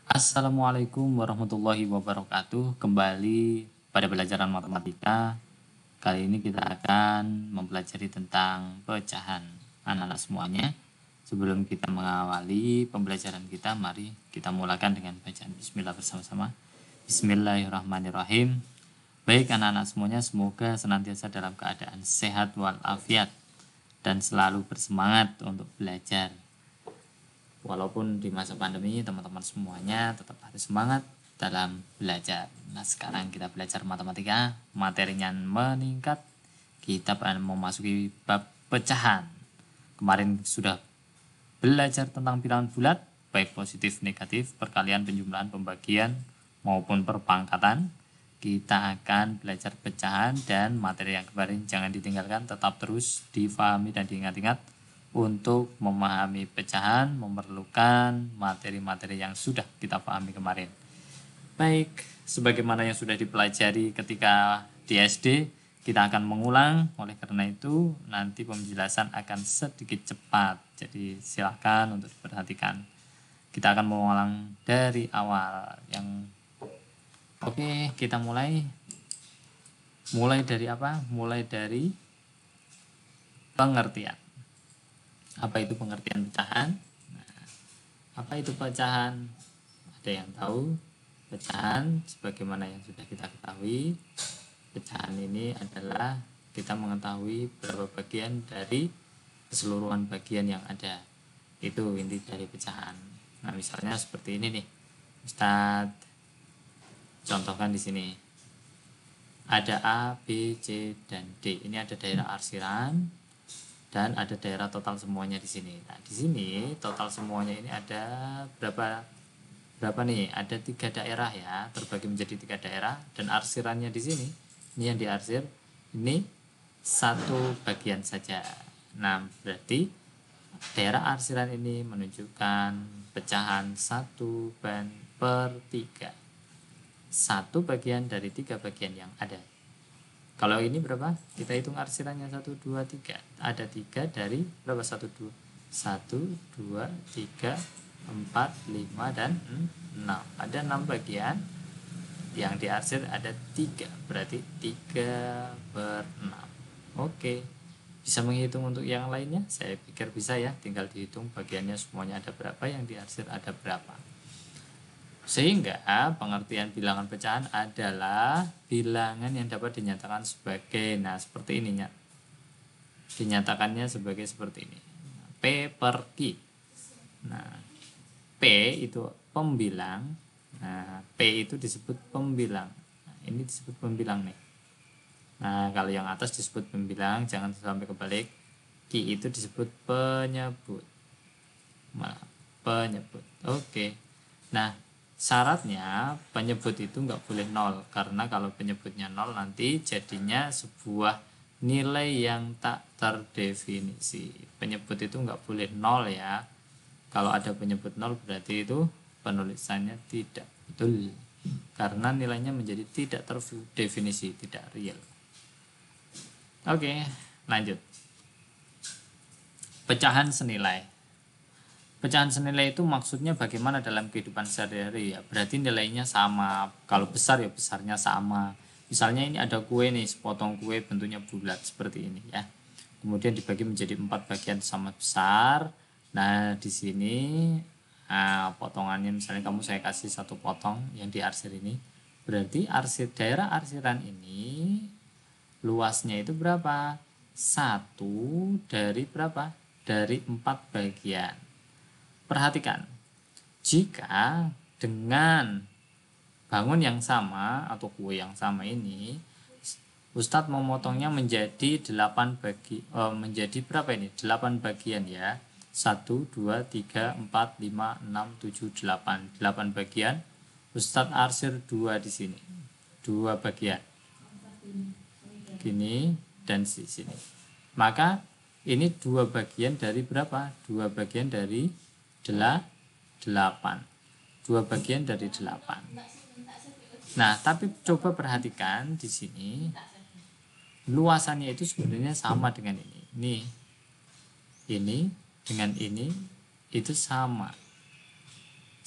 Assalamualaikum warahmatullahi wabarakatuh. Kembali pada pelajaran matematika. Kali ini kita akan mempelajari tentang pecahan. Anak-anak semuanya, sebelum kita mengawali pembelajaran kita, mari kita mulakan dengan bacaan bismillah bersama-sama. Bismillahirrahmanirrahim. Baik anak-anak semuanya, semoga senantiasa dalam keadaan sehat walafiat dan selalu bersemangat untuk belajar. Walaupun di masa pandemi teman-teman semuanya tetap harus semangat dalam belajar. Nah, sekarang kita belajar matematika, materinya meningkat. Kita akan memasuki bab pecahan. Kemarin sudah belajar tentang bilangan bulat, baik positif, negatif, perkalian, penjumlahan, pembagian, maupun perpangkatan. Kita akan belajar pecahan dan materi yang kemarin jangan ditinggalkan, tetap terus difahami dan diingat-ingat. Untuk memahami pecahan memerlukan materi-materi yang sudah kita pahami kemarin. Baik, sebagaimana yang sudah dipelajari ketika di SD, kita akan mengulang. Oleh karena itu, nanti penjelasan akan sedikit cepat. Jadi silakan untuk diperhatikan. Kita akan mengulang dari awal. Oke, kita mulai. Mulai dari apa? Mulai dari pengertian. Apa itu pengertian pecahan? Nah, apa itu pecahan? Ada yang tahu? Pecahan sebagaimana yang sudah kita ketahui, pecahan ini adalah kita mengetahui berapa bagian dari keseluruhan bagian yang ada. Itu inti dari pecahan. Nah, misalnya seperti ini nih. Ustadz contohkan di sini. Ada A, B, C, dan D. Ini ada daerah arsiran dan ada daerah total semuanya di sini. Nah, di sini total semuanya ini ada berapa nih? Ada 3 daerah ya, terbagi menjadi 3 daerah dan arsirannya di sini. Ini yang diarsir ini satu bagian saja. Nah, berarti daerah arsiran ini menunjukkan pecahan 1/3. Satu bagian dari 3 bagian yang ada. Kalau ini berapa? Kita hitung arsirannya 1, 2, 3. Ada 3 dari berapa? 1, 2, 3, 4, 5, dan 6. Ada 6 bagian. Yang diarsir ada 3. Berarti 3/6. Oke. Bisa menghitung untuk yang lainnya? Saya pikir bisa ya. Tinggal dihitung bagiannya semuanya ada berapa. Yang diarsir ada berapa. Sehingga pengertian bilangan pecahan adalah bilangan yang dapat dinyatakan sebagai, nah seperti ini ya. Dinyatakannya sebagai seperti ini. P per Q. Nah, P itu pembilang. Nah, P itu disebut pembilang. Nah, ini disebut pembilang nih. Nah, kalau yang atas disebut pembilang, jangan sampai kebalik. Q itu disebut penyebut. Malah, penyebut. Oke. Nah, syaratnya penyebut itu nggak boleh 0, karena kalau penyebutnya 0 nanti jadinya sebuah nilai yang tak terdefinisi. Penyebut itu nggak boleh 0 ya. Kalau ada penyebut 0 berarti itu penulisannya tidak betul, karena nilainya menjadi tidak terdefinisi, tidak real. Oke, lanjut. Pecahan senilai. Pecahan senilai itu maksudnya bagaimana dalam kehidupan sehari-hari ya. Berarti nilainya sama. Kalau besar ya besarnya sama. Misalnya ini ada kue nih, sepotong kue bentuknya bulat seperti ini ya. Kemudian dibagi menjadi 4 bagian sama besar. Nah, di sini potongannya misalnya saya kasih 1 potong yang diarsir ini. Berarti daerah arsiran ini luasnya itu berapa? 1 dari berapa? Dari 4 bagian. Perhatikan, jika dengan bangun yang sama atau kue yang sama ini, Ustadz memotongnya menjadi 8 berapa ini? 8 bagian ya. 1, 2, 3, 4, 5, 6, 7, 8. 8 bagian. Ustadz arsir 2 di sini. 2 bagian. Gini dan di sini. Maka ini 2 bagian dari berapa? 2 bagian dari 8. 2 bagian dari 8. Nah, tapi coba perhatikan di sini luasannya itu sebenarnya sama dengan ini. Ini dengan ini itu sama.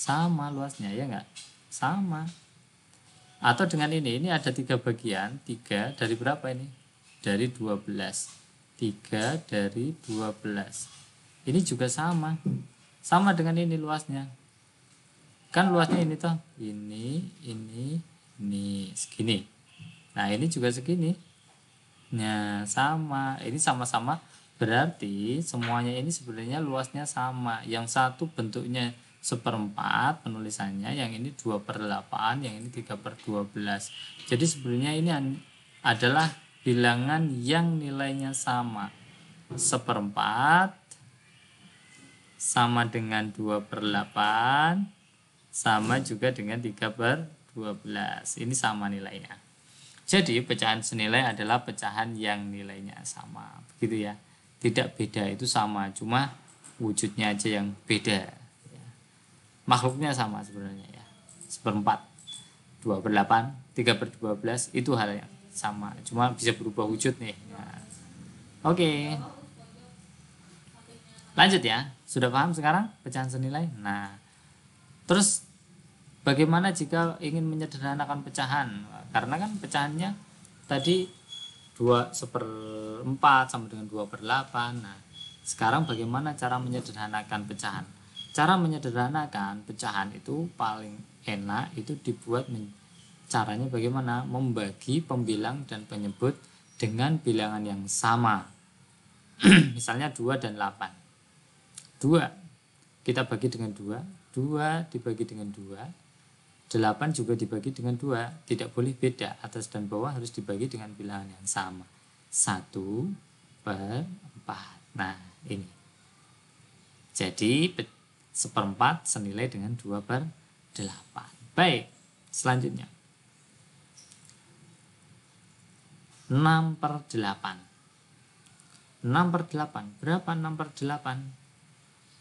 sama luasnya, ya enggak? Sama. Atau dengan ini ada 3 bagian, 3 dari berapa ini? Dari 12. 3 dari 12. Ini juga sama. Sama dengan ini luasnya. Kan luasnya ini toh. Ini segini. Nah, ini juga segini. Nah, sama. Ini sama-sama, berarti semuanya ini sebenarnya luasnya sama. Yang satu bentuknya 1/4 penulisannya, yang ini 2/8, yang ini 3/12. Jadi sebenarnya ini adalah bilangan yang nilainya sama. 1/4 sama dengan 2/8 sama juga dengan 3/12. Ini sama nilainya. Jadi pecahan senilai adalah pecahan yang nilainya sama, begitu ya. Tidak beda, itu sama, cuma wujudnya aja yang beda. Makhluknya sama sebenarnya ya. 1/4, 2/8, 3/12 itu hal yang sama, cuma bisa berubah wujud nih. Ya. Oke. Lanjut ya. Sudah paham sekarang pecahan senilai? Nah, terus bagaimana jika ingin menyederhanakan pecahan? Karena kan pecahannya tadi 2/4 sama dengan 2/8. Nah, sekarang bagaimana cara menyederhanakan pecahan? Cara menyederhanakan pecahan itu paling enak itu dibuat caranya bagaimana? Membagi pembilang dan penyebut dengan bilangan yang sama. Misalnya 2 dan 8. 2 kita bagi dengan 2, 2 dibagi dengan 2, 8 juga dibagi dengan 2, tidak boleh beda, atas dan bawah harus dibagi dengan bilangan yang sama. 1/4. Nah, ini. Jadi 1/4 senilai dengan 2/8. Baik, selanjutnya 6/8. 6/8. Berapa 6/8?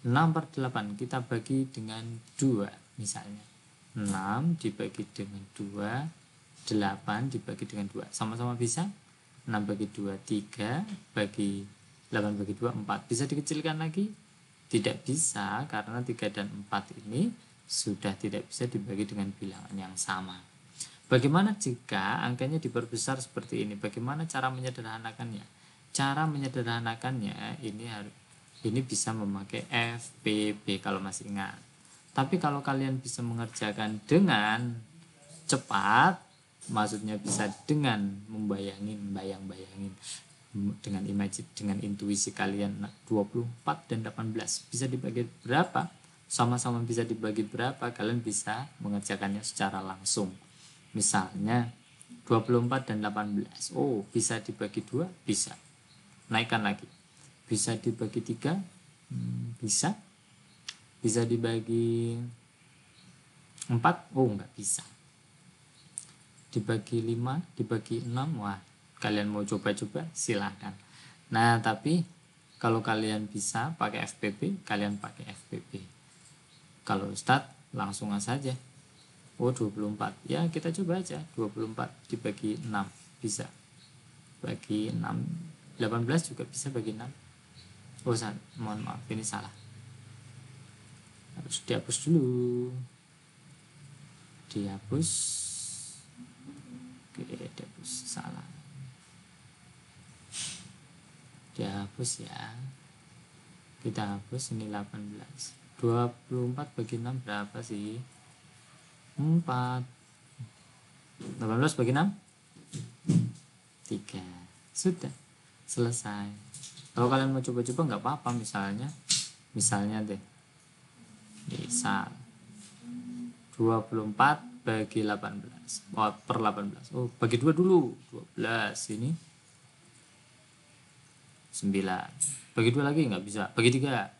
6/8 kita bagi dengan 2 misalnya. 6 dibagi dengan 2, 8 dibagi dengan 2. Sama-sama bisa? 6 bagi 2, 3, bagi 8 bagi 2, 4. Bisa dikecilkan lagi? Tidak bisa, karena 3 dan 4 ini sudah tidak bisa dibagi dengan bilangan yang sama. Bagaimana jika angkanya diperbesar seperti ini? Bagaimana cara menyederhanakannya? Cara menyederhanakannya ini bisa memakai FPB kalau masih ingat. Tapi kalau kalian bisa mengerjakan dengan cepat, maksudnya bisa dengan bayang-bayangin dengan imajin, dengan intuisi kalian, 24 dan 18 bisa dibagi berapa? Sama-sama bisa dibagi berapa? Kalian bisa mengerjakannya secara langsung. Misalnya 24 dan 18. Oh, bisa dibagi 2? Bisa. Naikkan lagi. Bisa dibagi 3? Bisa. Bisa dibagi 4? Oh, enggak bisa. Dibagi 5, dibagi 6, wah, kalian mau coba-coba silahkan. Nah, tapi kalau kalian bisa pakai FPB, kalian pakai FPB. Kalau Ustadz langsung saja. Oh, 24. Ya, kita coba aja. 24 dibagi 6 bisa. Bagi 6, 18 juga bisa bagi 6. Oh, mohon maaf, ini salah. Harus dihapus dulu. Dihapus. Oke, dihapus, salah. Dihapus ya. Kita hapus, ini 18. 24 bagi 6 berapa sih? 4. 18 bagi 6? 3. Sudah. Selesai. Kalau kalian mau coba-coba nggak apa-apa, misalnya deh. Misal 24 bagi 18. Oh, per 18. Oh, bagi 2 dulu. 12 ini 9. Bagi 2 lagi nggak bisa. Bagi 3.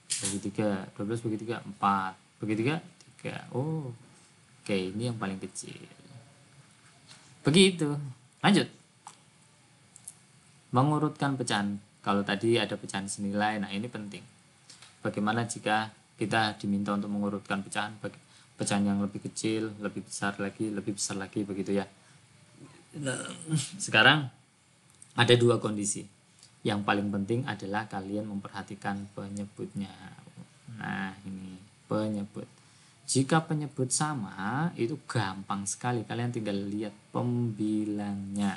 Bagi 3. 12 bagi 3 4. Bagi 3 3. Oh. Oke, ini yang paling kecil. Begitu. Lanjut. Mengurutkan pecahan. Kalau tadi ada pecahan senilai, nah ini penting. Bagaimana jika kita diminta untuk mengurutkan pecahan, pecahan yang lebih kecil, lebih besar lagi, begitu ya. Nah, sekarang ada 2 kondisi. Yang paling penting adalah kalian memperhatikan penyebutnya. Nah, ini penyebut. Jika penyebut sama, itu gampang sekali. Kalian tinggal lihat pembilangnya.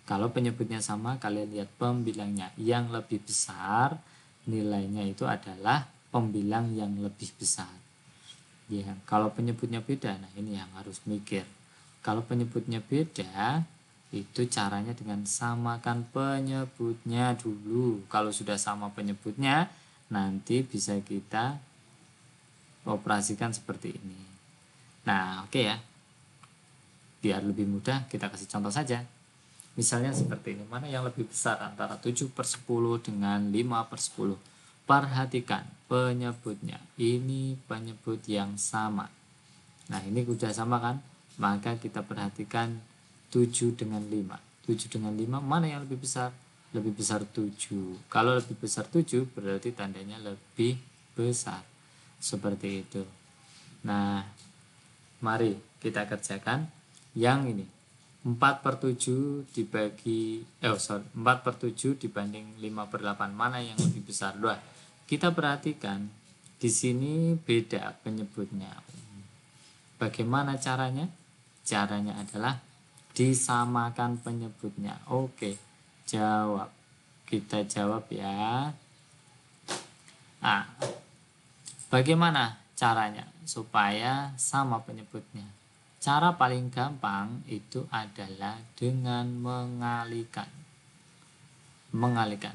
Kalau penyebutnya sama, kalian lihat pembilangnya. Yang lebih besar, nilainya itu adalah pembilang yang lebih besar. Ya, kalau penyebutnya beda, nah ini yang harus mikir. Kalau penyebutnya beda, itu caranya dengan samakan penyebutnya dulu. Kalau sudah sama penyebutnya, nanti bisa kita operasikan seperti ini. Nah, oke ya. Biar lebih mudah, kita kasih contoh saja. Misalnya seperti ini. Mana yang lebih besar antara 7/10 dengan 5/10? Perhatikan penyebutnya. Ini penyebut yang sama. Nah, ini sudah sama kan? Maka kita perhatikan 7 dengan 5. 7 dengan 5 mana yang lebih besar? Lebih besar 7. Kalau lebih besar 7 berarti tandanya lebih besar. Seperti itu. Nah, mari kita kerjakan yang ini. 4/7 dibagi 4/7 dibanding 5/8 mana yang lebih besar? Dua. Kita perhatikan di sini beda penyebutnya. Bagaimana caranya? Caranya adalah disamakan penyebutnya. Oke, jawab. Kita jawab ya. Nah, bagaimana caranya supaya sama penyebutnya? Cara paling gampang itu adalah dengan mengalihkan. Mengalihkan.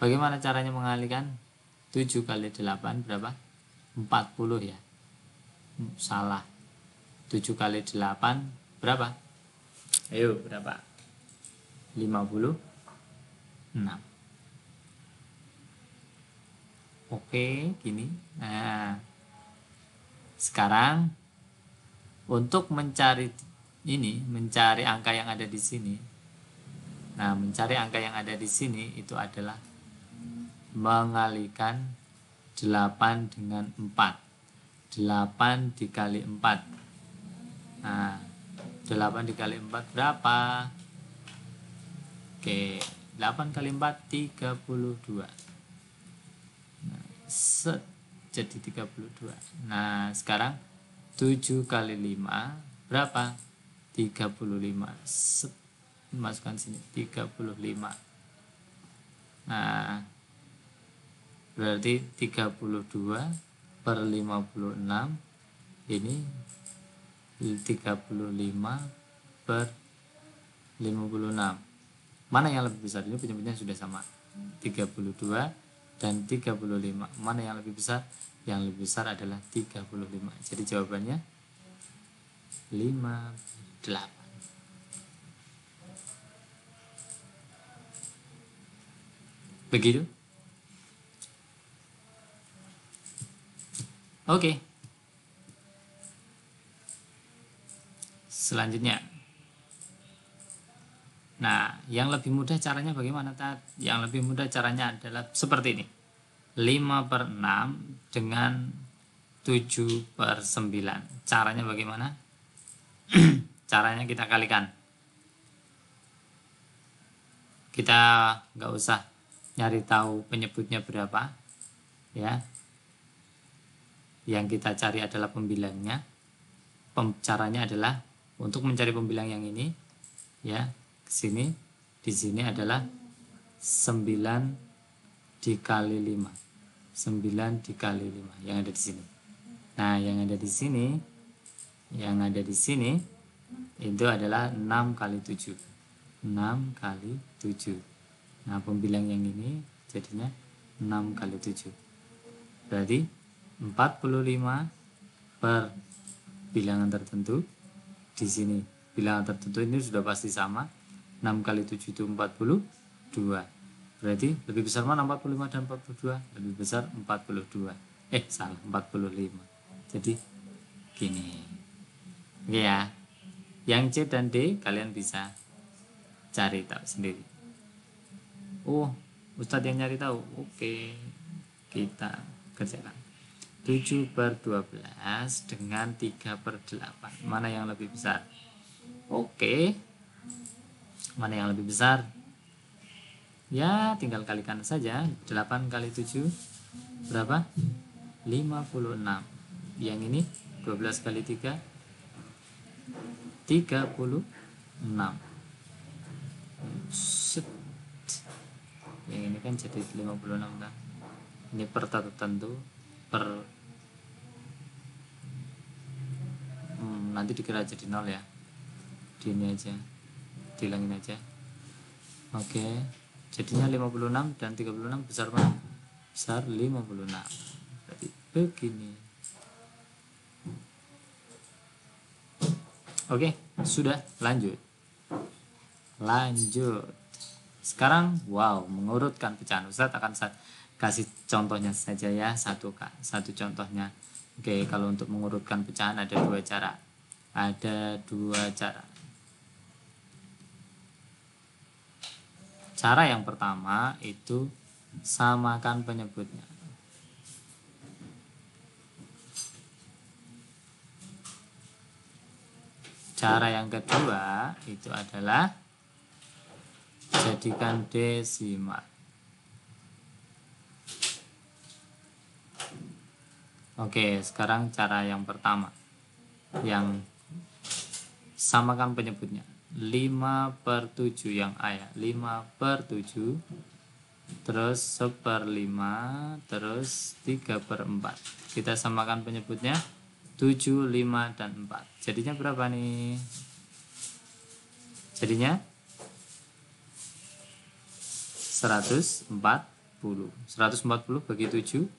Bagaimana caranya mengalihkan? 7 kali 8 berapa? 40 ya. Salah. 7 kali 8 berapa? Ayo, berapa? 56. Oke, gini. Nah, sekarang untuk mencari angka yang ada di sini. Nah, mencari angka yang ada di sini itu adalah mengalihkan 8 dengan 4. 8 dikali 4. Nah, 8 dikali 4 berapa? Oke, 8 kali 4 32. Nah, jadi 32. Nah, sekarang 7 kali 5 berapa? 35. Masukkan sini 35. Nah, berarti 32 per 56 ini 35 per 56. Mana yang lebih besar? Ini penyebutnya sudah sama. 32 dan 35. Mana yang lebih besar? Yang lebih besar adalah 35. Jadi jawabannya 58. Begitu? Oke. Selanjutnya. Nah, yang lebih mudah caranya bagaimana, Tat? Yang lebih mudah caranya adalah seperti ini. 5/6 dengan 7/9. Caranya bagaimana? Caranya kita kalikan. Kita nggak usah nyari tahu penyebutnya berapa, ya. Yang kita cari adalah pembilangnya. Caranya adalah untuk mencari pembilang yang ini, ya, ke sini. Di sini adalah 9 dikali 5. 9 dikali 5 yang ada di sini. Nah, yang ada di sini itu adalah 6 kali 7. 6 kali 7. Nah, pembilang yang ini jadinya 6 kali 7. Berarti 45 per bilangan tertentu. Di sini bilangan tertentu ini sudah pasti sama. 6 kali 7 itu 42. Berarti lebih besar mana 45 dan 42? Lebih besar 42. Salah, 45. Jadi gini. Oke ya. Yang C dan D kalian bisa cari tahu sendiri. Ustadz yang nyari tahu. Oke. Kita kerjakan. 7/12 dengan 3/8. Mana yang lebih besar? Oke. Mana yang lebih besar? Ya, tinggal kalikan saja. 8 kali 7 berapa? 56. Yang ini 12 kali 3 36. Set. Yang ini kan jadi 56 kan. Ini per tertentu per nanti dikira jadi 0 ya. Di ini aja. Dihilangin aja. Oke. Jadinya 56 dan 36 besar mana? Besar 56. Berarti begini. Oke, sudah, lanjut. Sekarang mengurutkan pecahan. Ustadz akan kasih contohnya saja ya, satu contohnya. Oke, kalau untuk mengurutkan pecahan ada dua cara. Cara yang pertama itu samakan penyebutnya. Cara yang kedua itu adalah jadikan desimal. Oke, sekarang cara yang pertama. Yang samakan penyebutnya. 5/7 yang A ya. 5/7. Terus 1/5. Terus 3/4. Kita samakan penyebutnya. 7, 5, dan 4. Jadinya berapa nih? Jadinya 140. 140 bagi 7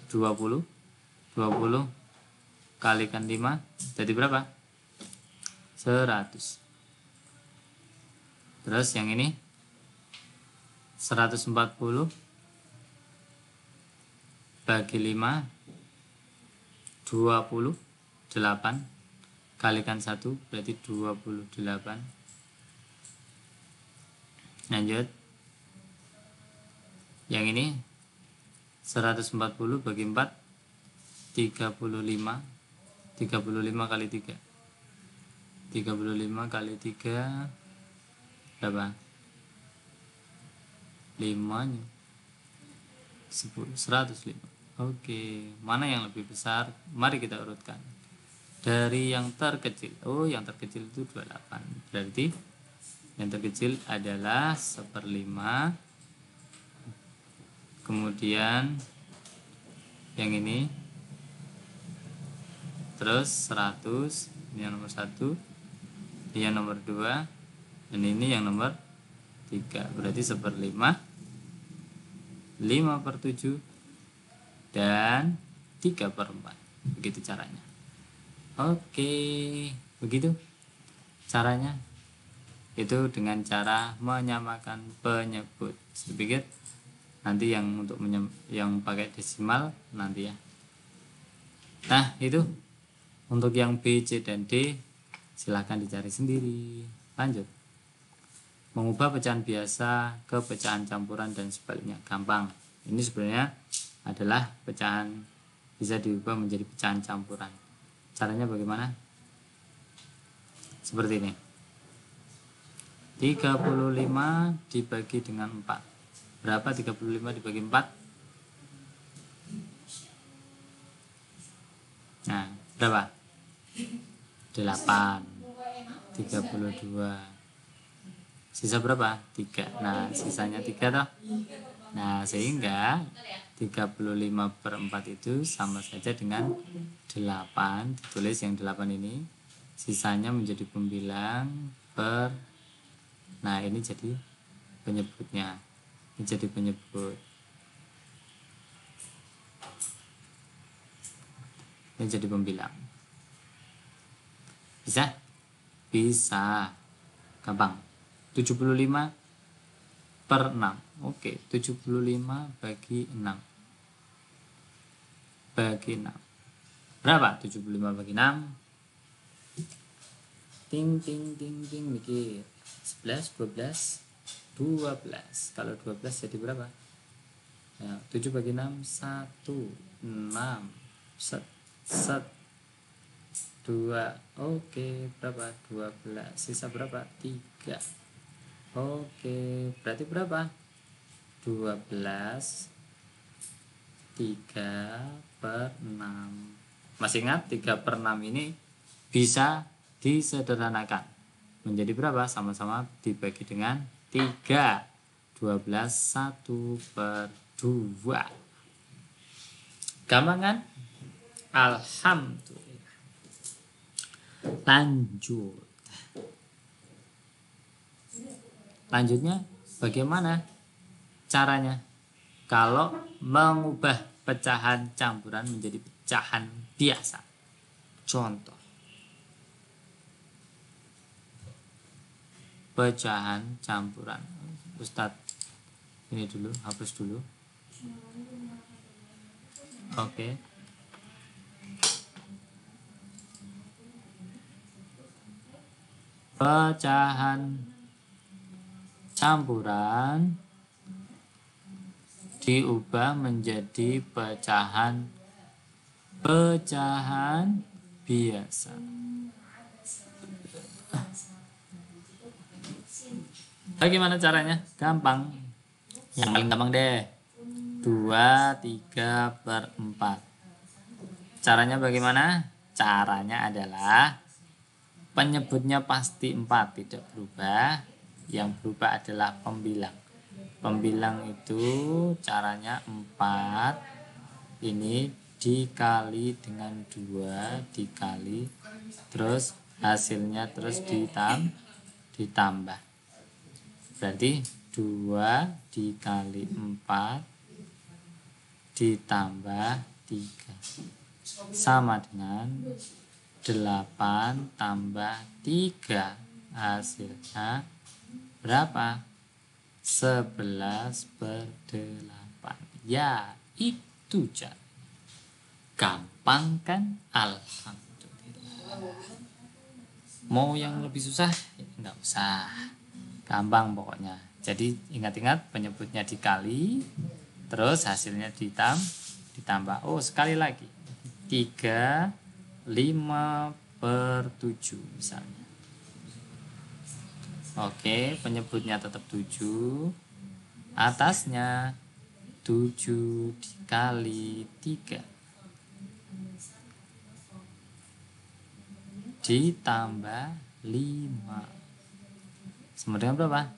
20. 20 kalikan 5 jadi berapa? 100. Terus yang ini 140 bagi 5 28 kalikan 1 berarti 28. Lanjut. Yang ini 140 bagi 4 35. 35 kali 3 35 kali 3 berapa? 5 nya 105. Oke, mana yang lebih besar? Mari kita urutkan dari yang terkecil. Yang terkecil itu 28. Berarti yang terkecil adalah 1/5. Kemudian yang ini terus 100. Ini yang nomor 1, ini yang nomor 2, dan ini yang nomor 3. Berarti 1/5, 5/7, dan 3/4. Begitu caranya. Oke, begitu caranya. Itu dengan cara menyamakan penyebut. Saya pikir nanti yang untuk yang pakai desimal nanti ya. Nah, itu untuk yang B, C, dan D silahkan dicari sendiri. Lanjut. Mengubah pecahan biasa ke pecahan campuran dan sebaliknya gampang. Ini sebenarnya adalah pecahan bisa diubah menjadi pecahan campuran. Caranya bagaimana? Seperti ini. 35 dibagi dengan 4. Berapa 35 dibagi 4? Nah, berapa? 8. 32. Sisa berapa? 3. Nah, sisanya 3 toh. Nah, sehingga 35/4 itu sama saja dengan 8. Ditulis yang 8 ini. Sisanya menjadi pembilang per. Nah, ini jadi penyebutnya. Ini jadi penyebut. Ini jadi pembilang. Bisa? Bisa. Gampang. 75/6. Oke, 75 bagi 6. Bagi 6. Berapa 75 bagi 6? Ting ting ting ting mikir. 11, 12, 12. Kalau 12 jadi berapa? Ya, 7 bagi 6 1, 6. Set set 2. Oke, berapa? 12. Sisa berapa? 3. Oke, berarti berapa? 12 3/6. Masih ingat 3/6 ini bisa disederhanakan menjadi berapa? Sama-sama dibagi dengan 3. 12 1/2. Gampang kan? Alhamdulillah. Lanjutnya bagaimana caranya kalau mengubah pecahan campuran menjadi pecahan biasa? Contoh pecahan campuran. Ustadz ini dulu, hapus dulu. Oke. Pecahan campuran diubah menjadi pecahan biasa. Bagaimana caranya? Gampang. Yang paling gampang deh. 2, 3/4. Caranya bagaimana? Caranya adalah penyebutnya pasti 4, tidak berubah. Yang berubah adalah pembilang. Pembilang itu caranya 4. Ini dikali dengan 2, dikali, terus hasilnya terus ditambah. Berarti 2 dikali 4 ditambah 3 sama dengan 8 tambah 3. Hasilnya berapa? 11/8. Ya, itu cara. Gampang kan? Alhamdulillah. Mau yang lebih susah? Enggak usah. Gampang pokoknya. Jadi ingat-ingat penyebutnya dikali, terus hasilnya ditambah. Oh, sekali lagi. 3 5/7 misalnya. Oke, penyebutnya tetap 7. Atasnya 7 dikali 3 ditambah 5 sama dengan berapa?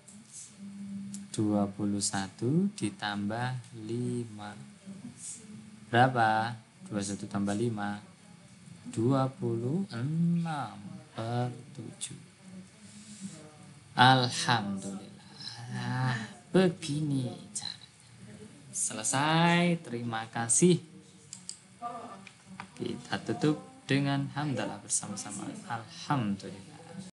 21 ditambah 5 berapa? 21 tambah 5 26/7. Alhamdulillah. Begini caranya. Selesai. Terima kasih. Kita tutup dengan hamdalah bersama-sama. Alhamdulillah.